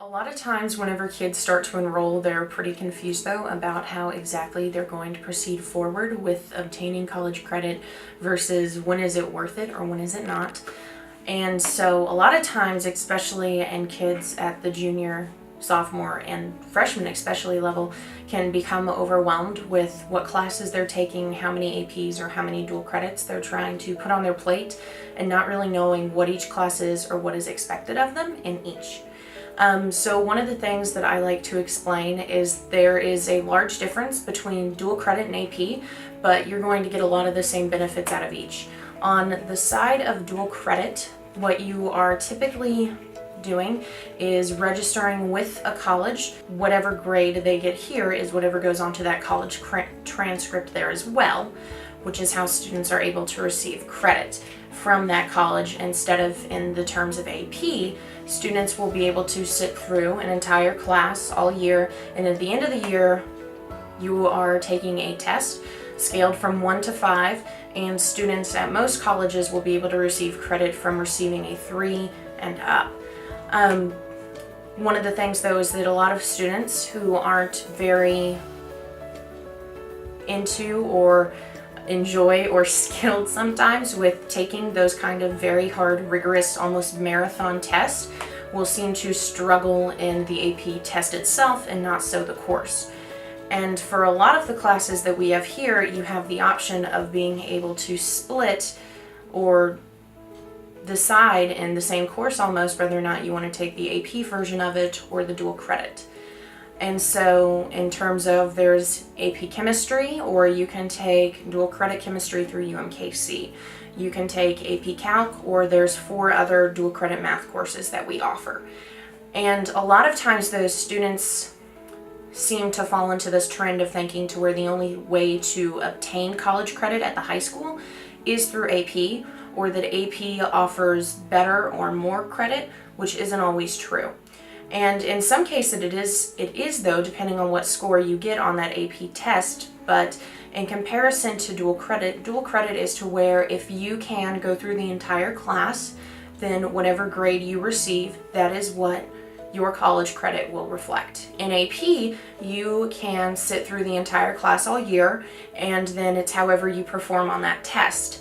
A lot of times whenever kids start to enroll, they're pretty confused though about how exactly they're going to proceed forward with obtaining college credit versus when is it worth it or when is it not. And so a lot of times, especially in kids at the junior, sophomore, and freshman especially level, can become overwhelmed with what classes they're taking, how many APs or how many dual credits they're trying to put on their plate, and not really knowing what each class is or what is expected of them in each. So one of the things that I like to explain is there is a large difference between dual credit and AP, but you're going to get a lot of the same benefits out of each. On the side of dual credit, what you are typically doing is registering with a college. Whatever grade they get here is whatever goes onto that college transcript there as well, which is how students are able to receive credit from that college instead of in the terms of AP. Students will be able to sit through an entire class all year, and at the end of the year you are taking a test scaled from 1 to 5, and students at most colleges will be able to receive credit from receiving a 3 and up. One of the things though is that a lot of students who aren't very into or enjoy or skilled sometimes with taking those kind of very hard, rigorous, almost marathon tests will seem to struggle in the AP test itself and not so the course. And for a lot of the classes that we have here, you have the option of being able to split or decide in the same course almost whether or not you want to take the AP version of it or the dual credit. And so in terms of there's AP chemistry, or you can take dual credit chemistry through UMKC. You can take AP Calc, or there's 4 other dual credit math courses that we offer. And a lot of times those students seem to fall into this trend of thinking to where the only way to obtain college credit at the high school is through AP, or that AP offers better or more credit, which isn't always true. And in some cases it is though, depending on what score you get on that AP test. But in comparison to dual credit is to where if you can go through the entire class, then whatever grade you receive, that is what your college credit will reflect. In AP, you can sit through the entire class all year, and then it's however you perform on that test.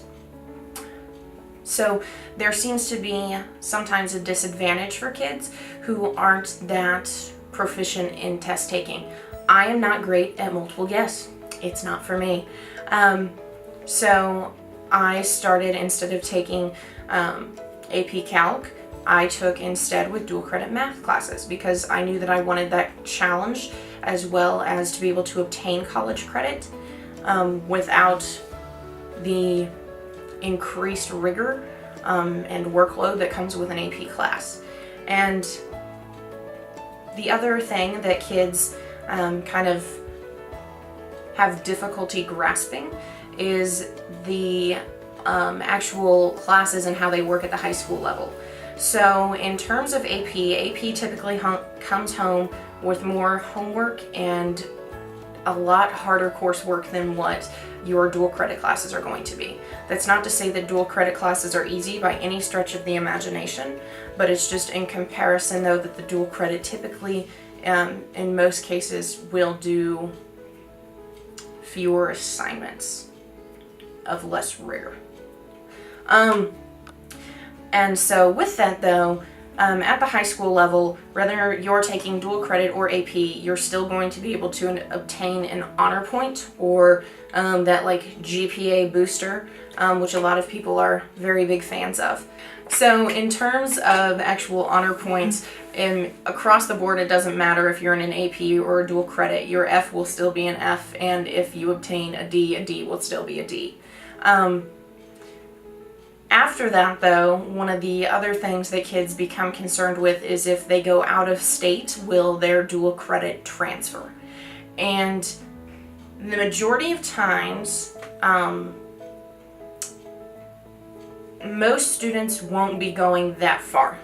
So there seems to be sometimes a disadvantage for kids who aren't that proficient in test taking. I am not great at multiple guess. It's not for me. So I started, instead of taking AP Calc, I took instead with dual credit math classes because I knew that I wanted that challenge as well as to be able to obtain college credit without the increased rigor and workload that comes with an AP class. And the other thing that kids kind of have difficulty grasping is the actual classes and how they work at the high school level. So in terms of AP typically comes home with more homework and a lot harder coursework than what your dual credit classes are going to be. That's not to say that dual credit classes are easy by any stretch of the imagination, but it's just in comparison though that the dual credit typically in most cases will do fewer assignments of less rigor. And so with that though, at the high school level, whether you're taking dual credit or AP, you're still going to be able to obtain an honor point or that like GPA booster, which a lot of people are very big fans of. So in terms of actual honor points, across the board, it doesn't matter if you're in an AP or a dual credit, your F will still be an F, and if you obtain a D will still be a D. After that though, one of the other things that kids become concerned with is if they go out of state, will their dual credit transfer? And the majority of times, most students won't be going that far,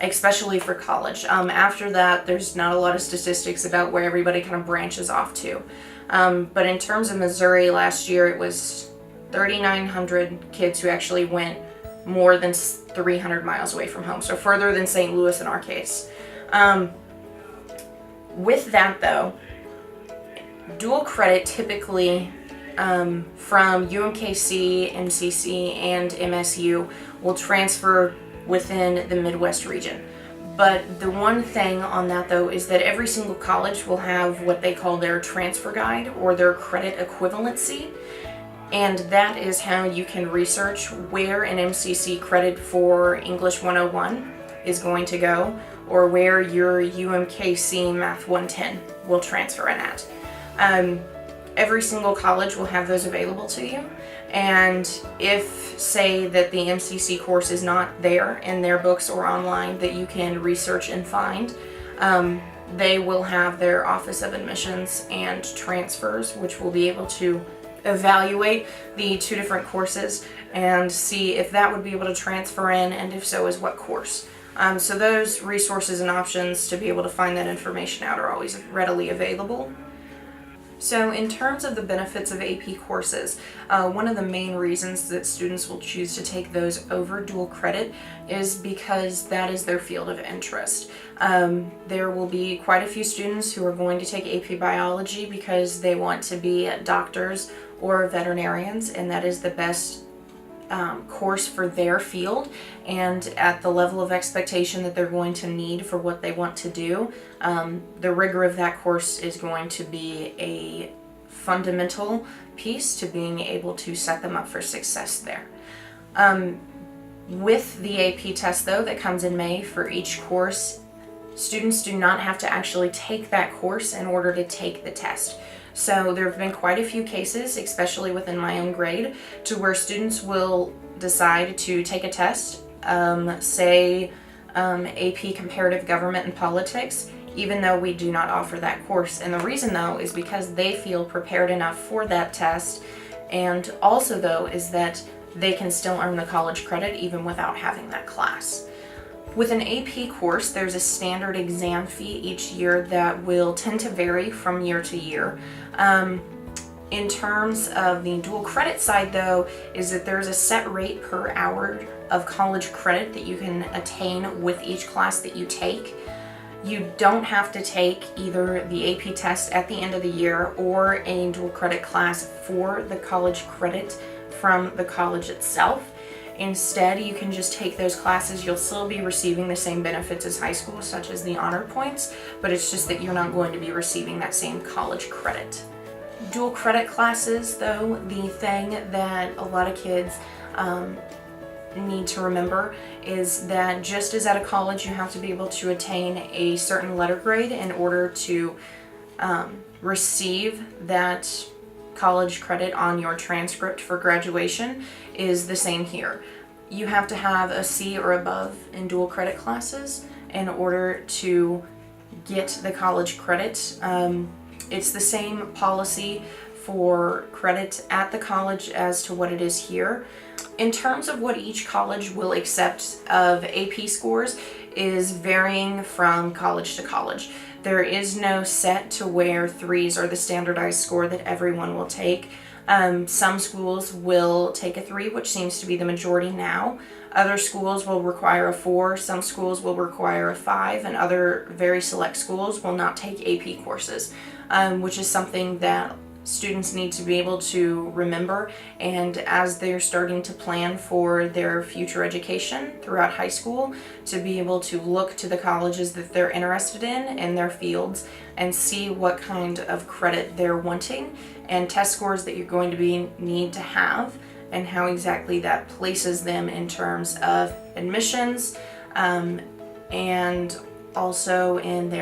especially for college. After that, there's not a lot of statistics about where everybody kind of branches off to. But in terms of Missouri last year, it was 3,900 kids who actually went more than 300 miles away from home, so further than St. Louis in our case. With that though, dual credit typically from UMKC, MCC, and MSU will transfer within the Midwest region. But the one thing on that though is that every single college will have what they call their transfer guide or their credit equivalency. And that is how you can research where an MCC credit for English 101 is going to go, or where your UMKC Math 110 will transfer in at. Every single college will have those available to you, and if, say, that the MCC course is not there in their books or online that you can research and find, they will have their Office of Admissions and Transfers, which will be able to evaluate the two different courses and see if that would be able to transfer in, and if so, is what course. So those resources and options to be able to find that information out are always readily available. So in terms of the benefits of AP courses, one of the main reasons that students will choose to take those over dual credit is because that is their field of interest. There will be quite a few students who are going to take AP biology because they want to be doctors or veterinarians, and that is the best course for their field and at the level of expectation that they're going to need for what they want to do. The rigor of that course is going to be a fundamental piece to being able to set them up for success there. With the AP test though that comes in May for each course, students do not have to actually take that course in order to take the test. So there have been quite a few cases, especially within my own grade, to where students will decide to take a test, say AP Comparative Government and Politics, even though we do not offer that course. And the reason though is because they feel prepared enough for that test, and also though is that they can still earn the college credit even without having that class. With an AP course, there's a standard exam fee each year that will tend to vary from year to year. In terms of the dual credit side though, is that there's a set rate per hour of college credit that you can attain with each class that you take. You don't have to take either the AP test at the end of the year or a dual credit class for the college credit from the college itself. Instead, you can just take those classes. You'll still be receiving the same benefits as high school, such as the honor points, but it's just that you're not going to be receiving that same college credit. Dual credit classes, though, the thing that a lot of kids need to remember is that just as at a college you have to be able to attain a certain letter grade in order to receive that college credit on your transcript for graduation, is the same here. You have to have a C or above in dual credit classes in order to get the college credit. It's the same policy for credit at the college as to what it is here. In terms of what each college will accept of AP scores is varying from college to college. There is no set to where 3s are the standardized score that everyone will take. Some schools will take a 3, which seems to be the majority now. Other schools will require a 4, some schools will require a 5, and other very select schools will not take AP courses, which is something that students need to be able to remember, and as they're starting to plan for their future education throughout high school, to be able to look to the colleges that they're interested in their fields and see what kind of credit they're wanting and test scores that you're going to need to have, and how exactly that places them in terms of admissions and also in their